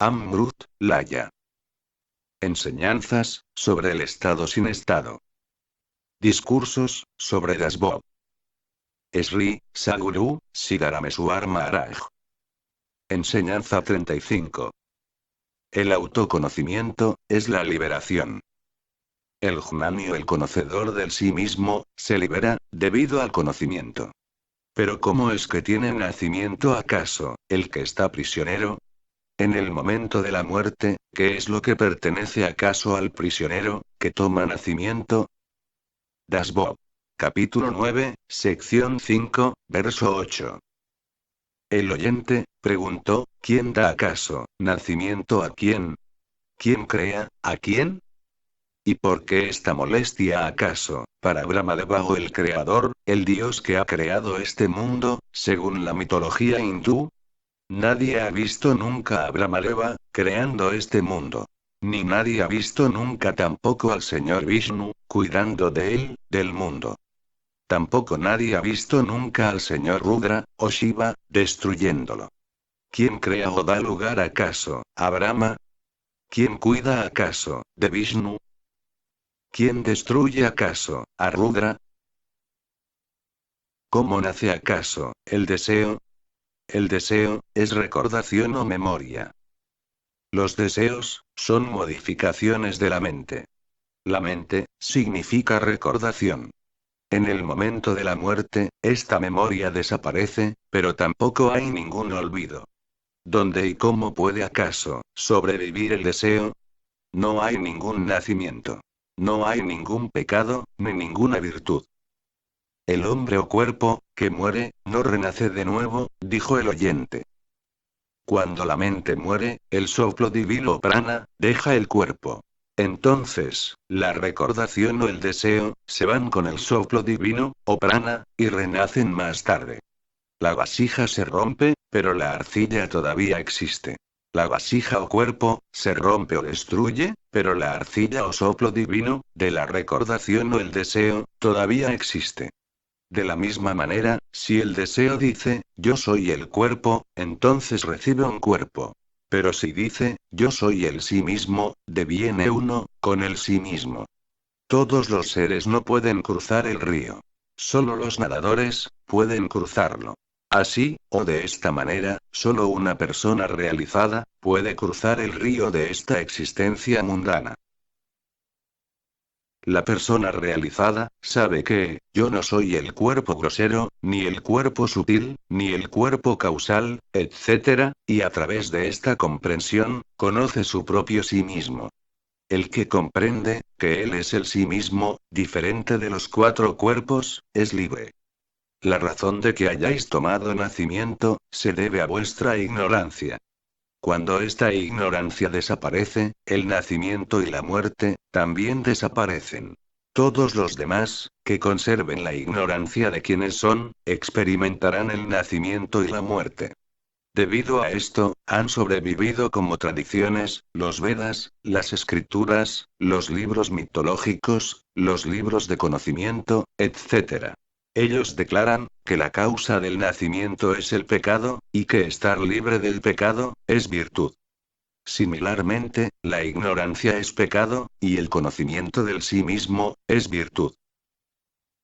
Amrut, Laya. Enseñanzas, sobre el estado sin estado. Discursos, sobre Dasbod. Sri, Sadhguru, Siddharameswar Maharaj. Enseñanza 35. El autoconocimiento, es la liberación. El Jnani o el conocedor del sí mismo, se libera, debido al conocimiento. Pero ¿cómo es que tiene nacimiento acaso, el que está prisionero? En el momento de la muerte, ¿qué es lo que pertenece acaso al prisionero, que toma nacimiento? Dasbod. Capítulo 9, sección 5, verso 8. El oyente, preguntó, ¿quién da acaso nacimiento a quién? ¿Quién crea, a quién? ¿Y por qué esta molestia acaso, para Brahmadeva o el Creador, el Dios que ha creado este mundo, según la mitología hindú? Nadie ha visto nunca a Brahmadeva, creando este mundo. Ni nadie ha visto nunca tampoco al señor Vishnu, cuidando de él, del mundo. Tampoco nadie ha visto nunca al señor Rudra, o Shiva, destruyéndolo. ¿Quién crea o da lugar acaso, a Brahma? ¿Quién cuida acaso, de Vishnu? ¿Quién destruye acaso, a Rudra? ¿Cómo nace acaso, el deseo? El deseo, es recordación o memoria. Los deseos, son modificaciones de la mente. La mente, significa recordación. En el momento de la muerte, esta memoria desaparece, pero tampoco hay ningún olvido. ¿Dónde y cómo puede acaso sobrevivir el deseo? No hay ningún nacimiento. No hay ningún pecado, ni ninguna virtud. El hombre o cuerpo, que muere, no renace de nuevo, dijo el oyente. Cuando la mente muere, el soplo divino o prana, deja el cuerpo. Entonces, la recordación o el deseo, se van con el soplo divino, o prana, y renacen más tarde. La vasija se rompe, pero la arcilla todavía existe. La vasija o cuerpo, se rompe o destruye, pero la arcilla o soplo divino, de la recordación o el deseo, todavía existe. De la misma manera, si el deseo dice, yo soy el cuerpo, entonces recibe un cuerpo. Pero si dice, yo soy el sí mismo, deviene uno, con el sí mismo. Todos los seres no pueden cruzar el río. Solo los nadadores, pueden cruzarlo. Así, o de esta manera, solo una persona realizada, puede cruzar el río de esta existencia mundana. La persona realizada, sabe que, yo no soy el cuerpo grosero, ni el cuerpo sutil, ni el cuerpo causal, etc., y a través de esta comprensión, conoce su propio sí mismo. El que comprende, que él es el sí mismo, diferente de los cuatro cuerpos, es libre. La razón de que hayáis tomado nacimiento, se debe a vuestra ignorancia. Cuando esta ignorancia desaparece, el nacimiento y la muerte, también desaparecen. Todos los demás, que conserven la ignorancia de quiénes son, experimentarán el nacimiento y la muerte. Debido a esto, han sobrevivido como tradiciones, los Vedas, las escrituras, los libros mitológicos, los libros de conocimiento, etc. Ellos declaran, que la causa del nacimiento es el pecado, y que estar libre del pecado, es virtud. Similarmente, la ignorancia es pecado, y el conocimiento del sí mismo, es virtud.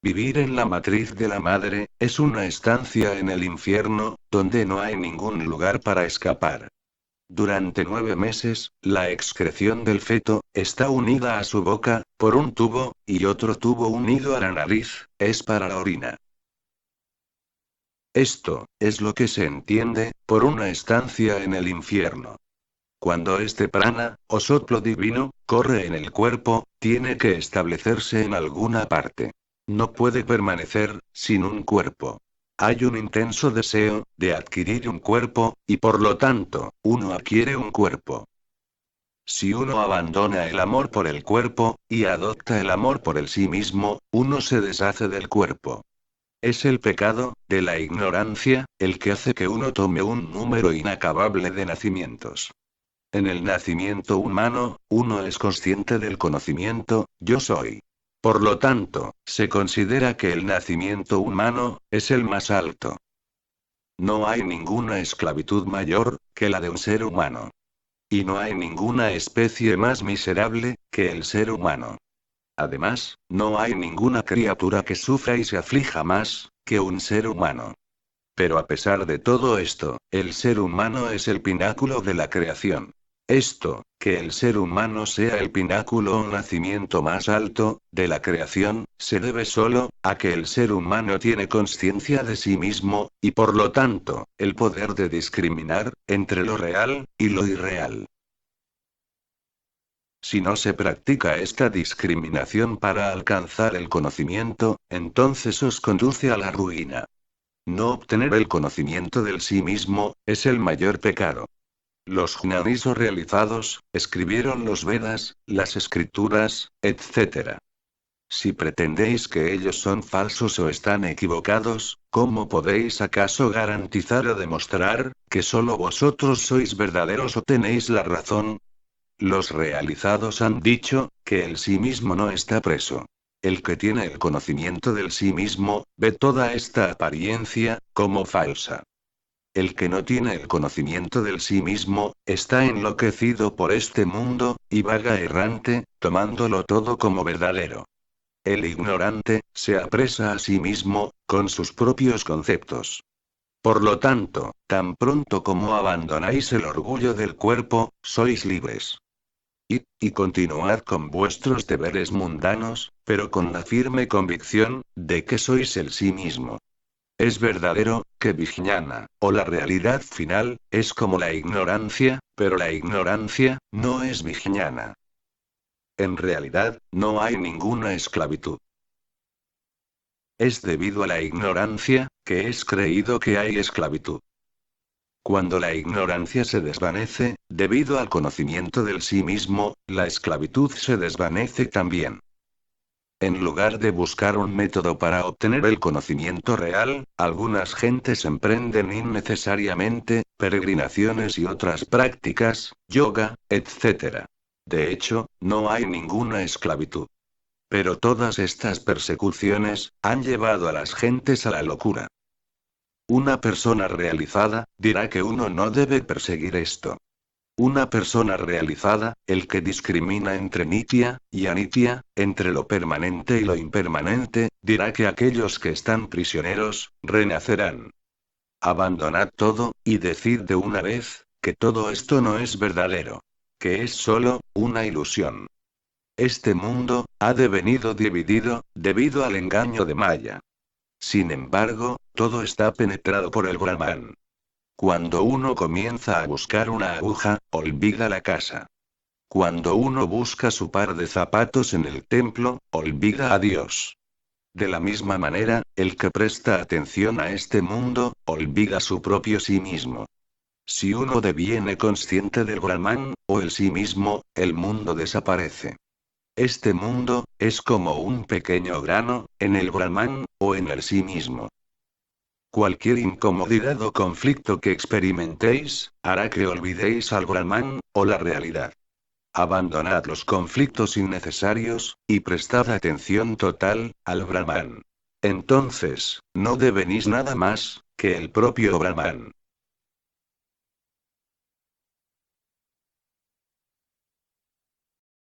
Vivir en la matriz de la madre, es una estancia en el infierno, donde no hay ningún lugar para escapar. Durante 9 meses, la excreción del feto, está unida a su boca, por un tubo, y otro tubo unido a la nariz, es para la orina. Esto, es lo que se entiende, por una estancia en el infierno. Cuando este prana, o soplo divino, corre en el cuerpo, tiene que establecerse en alguna parte. No puede permanecer, sin un cuerpo. Hay un intenso deseo, de adquirir un cuerpo, y por lo tanto, uno adquiere un cuerpo. Si uno abandona el amor por el cuerpo, y adopta el amor por el sí mismo, uno se deshace del cuerpo. Es el pecado, de la ignorancia, el que hace que uno tome un número inacabable de nacimientos. En el nacimiento humano, uno es consciente del conocimiento, yo soy. Por lo tanto, se considera que el nacimiento humano, es el más alto. No hay ninguna esclavitud mayor, que la de un ser humano. Y no hay ninguna especie más miserable que el ser humano. Además, no hay ninguna criatura que sufra y se aflija más que un ser humano. Pero a pesar de todo esto, el ser humano es el pináculo de la creación. Esto, que el ser humano sea el pináculo o nacimiento más alto de la creación, se debe solo a que el ser humano tiene conciencia de sí mismo, y por lo tanto, el poder de discriminar entre lo real y lo irreal. Si no se practica esta discriminación para alcanzar el conocimiento, entonces os conduce a la ruina. No obtener el conocimiento del sí mismo es el mayor pecado. Los jnanis o realizados escribieron los Vedas, las escrituras, etc. Si pretendéis que ellos son falsos o están equivocados, ¿cómo podéis acaso garantizar o demostrar que solo vosotros sois verdaderos o tenéis la razón? Los realizados han dicho que el sí mismo no está preso. El que tiene el conocimiento del sí mismo, ve toda esta apariencia como falsa. El que no tiene el conocimiento del sí mismo, está enloquecido por este mundo, y vaga errante, tomándolo todo como verdadero. El ignorante, se apresa a sí mismo, con sus propios conceptos. Por lo tanto, tan pronto como abandonáis el orgullo del cuerpo, sois libres. Y continuad con vuestros deberes mundanos, pero con la firme convicción de que sois el sí mismo. Es verdadero, que Vijnana, o la realidad final, es como la ignorancia, pero la ignorancia, no es Vijnana. En realidad, no hay ninguna esclavitud. Es debido a la ignorancia, que es creído que hay esclavitud. Cuando la ignorancia se desvanece, debido al conocimiento del sí mismo, la esclavitud se desvanece también. En lugar de buscar un método para obtener el conocimiento real, algunas gentes emprenden innecesariamente peregrinaciones y otras prácticas, yoga, etc. De hecho, no hay ninguna esclavitud. Pero todas estas persecuciones han llevado a las gentes a la locura. Una persona realizada dirá que uno no debe perseguir esto. Una persona realizada, el que discrimina entre nitya y anitya, entre lo permanente y lo impermanente, dirá que aquellos que están prisioneros, renacerán. Abandonad todo, y decid de una vez, que todo esto no es verdadero. Que es solo una ilusión. Este mundo ha devenido dividido, debido al engaño de Maya. Sin embargo, todo está penetrado por el Brahman. Cuando uno comienza a buscar una aguja, olvida la casa. Cuando uno busca su par de zapatos en el templo, olvida a Dios. De la misma manera, el que presta atención a este mundo, olvida su propio sí mismo. Si uno deviene consciente del Brahman, o el sí mismo, el mundo desaparece. Este mundo, es como un pequeño grano, en el Brahman, o en el sí mismo. Cualquier incomodidad o conflicto que experimentéis, hará que olvidéis al Brahman, o la realidad. Abandonad los conflictos innecesarios, y prestad atención total, al Brahman. Entonces, no devenís nada más, que el propio Brahman.